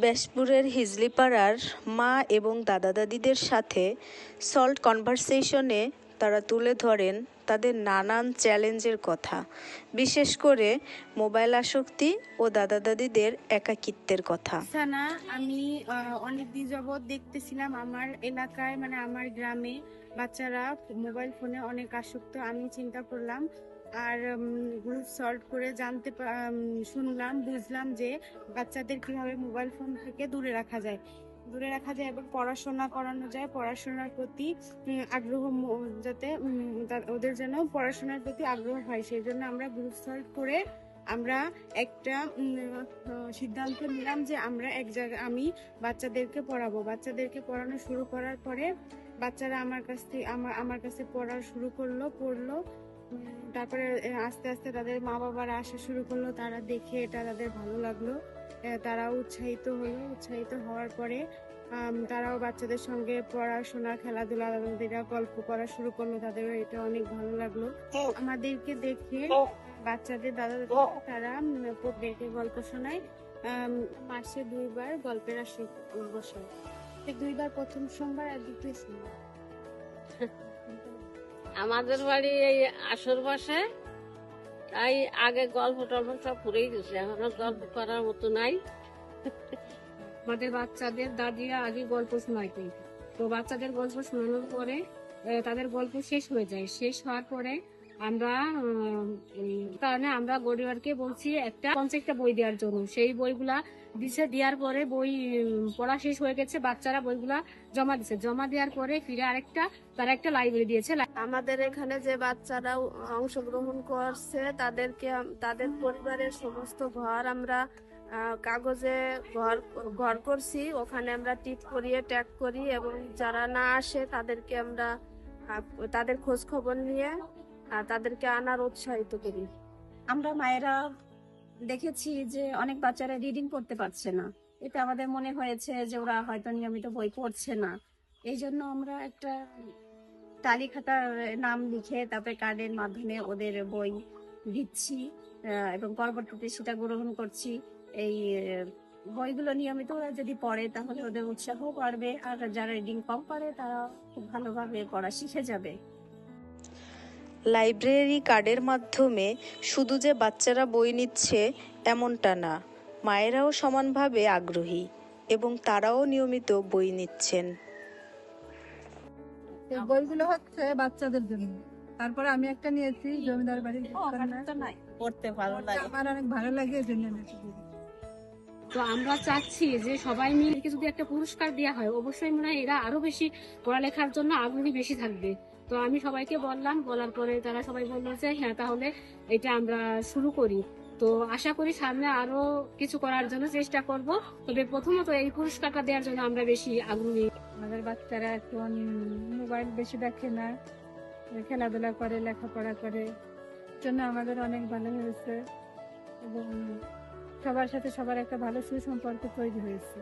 ব্যাসপুরের হিজলিপাড়ার মা এবং দাদা দাদিদের সাথে সল্ট কনভারসেশনে তারা তুলে ধরেন তাদের নানান চ্যালেঞ্জের কথা, বিশেষ করে মোবাইল আসক্তি ও দাদা দাদিদের একাকিত্বের কথা। না, আমি অনেকদিন যাবৎ দেখতেছিলাম আমার এলাকায়, মানে আমার গ্রামে বাচ্চারা মোবাইল ফোনে অনেক আসক্ত। আমি চিন্তা করলাম আর গ্রুপ সলভ করে শুনলাম, বুঝলাম যে বাচ্চাদের কিভাবে মোবাইল ফোন থেকে দূরে রাখা যায় এবং পড়াশোনা করানো যায়, পড়াশোনার প্রতি আগ্রহ, যাতে ওদের যেন পড়াশোনার প্রতি আগ্রহ হয়। সেই জন্য আমরা গ্রুপ সলভ করে আমরা একটা সিদ্ধান্ত নিলাম যে আমরা এক জায়গায় আমি বাচ্চাদেরকে পড়াবো। বাচ্চাদেরকে পড়ানো শুরু করার পরে বাচ্চারা আমার কাছে পড়া শুরু পড়লো। তারপরে আস্তে আস্তে তাদের মা বাবারা আসা শুরু করলো, তারা দেখে এটা তাদের ভালো লাগলো, তারাও উৎসাহিত হওয়ার পরে তারাও বাচ্চাদের সঙ্গে পড়াশোনা, খেলাধুলা, গল্প করা শুরু করলো। তাদের এটা অনেক ভালো লাগলো। আমাদেরকে দেখে বাচ্চাদের দাদা দাদি তারা প্রত্যেকে গল্প শোনায়। মাসে 2বার গল্পের আসর বসায়, 2বার, প্রথম সোমবার আর দ্বিতীয় সোমবার। আমাদের বাড়ি এই আসর বসে, তাই আগে গল্প টল্প সব পুরেই গেছে, এখনো গল্প করার মতো নাই। আমাদের বাচ্চাদের দাদিরা আগে গল্প শোনাইতেন, তো বাচ্চাদের গল্প শোনানোর পরে তাদের গল্প শেষ হয়ে যায়। শেষ হওয়ার পরে আমরা গরিবারকে বলছি একটা 50টা বই দেওয়ার জন্য। সেই বইগুলা দেওয়ার পরে বই পড়া শেষ হয়ে গেছে, বাচ্চারা বইগুলা জমা দেওয়ার পরে ফিরে তারা একটা লাইব্রেরি দিয়েছে। আমাদের এখানে যে বাচ্চারা অংশগ্রহণ করছে তাদের পরিবারের সমস্ত ঘর আমরা কাগজে ঘর করছি, ওখানে আমরা টিপ করিয়ে ট্যাগ করি এবং যারা না আসে তাদেরকে আমরা তাদের খোঁজ খবর নিয়ে তাদেরকে আনার উৎসাহিত করি। আমরা মায়েরা দেখেছি যে অনেক বাচ্চারা রিডিং করতে পারছে না, এতে আমাদের মনে হয়েছে যে ওরা হয়তো নিয়মিত বই পড়ছে না। এই জন্য আমরা একটা তালিকাটার নাম লিখে তারপরে কার্ডের মাধ্যমে ওদের বই দিচ্ছি এবং পরবর্তীতে সেটা গ্রহণ করছি। এই বইগুলো নিয়মিত ওরা যদি পড়ে তাহলে ওদের উৎসাহ বাড়বে, আর যারা রিডিং কম পারে তারা খুব ভালোভাবে পড়া শিখে যাবে। লাইব্রেরি কার্ডের মাধ্যমে শুধু যে বাচ্চারা বই নিচ্ছে এমনটা না, মায়েরাও সমানভাবে আগ্রহী এবং তারাও নিয়মিত বই নিচ্ছেন। এই বইগুলো হচ্ছে বাচ্চাদের জন্য। তারপরে আমি একটা নিয়েছি জমিদার বাড়ির, পড়তে ভালো লাগে, আমার অনেক ভালো লাগে এই জন্য নিয়েছি। তো আমরা চাচ্ছি যে সবাই মিলে যদি একটা পুরস্কার দেওয়া হয়, অবশ্যই মনে হয় এরা আরো বেশি পড়ালেখার জন্য আগ্রহী বেশি থাকবে। তো আমি সবাইকে বলার পরে তারা সবাই বললো যে হ্যাঁ, তাহলে এটা আমরা শুরু করি। তো আশা করি সামনে আরো কিছু করার জন্য চেষ্টা করব। তবে প্রথমত এই পুরস্কারটা দেওয়ার জন্য আমরা বেশি আগ্রহী। আমাদের বাচ্চারা এখন মোবাইল বেশি দেখে না, খেলাধুলা করে, লেখাপড়া করে, জন্য আমাদের অনেক ভালো হয়েছে এবং সবার সাথে সবার একটা ভালো সুসম্পর্ক তৈরি হয়েছে।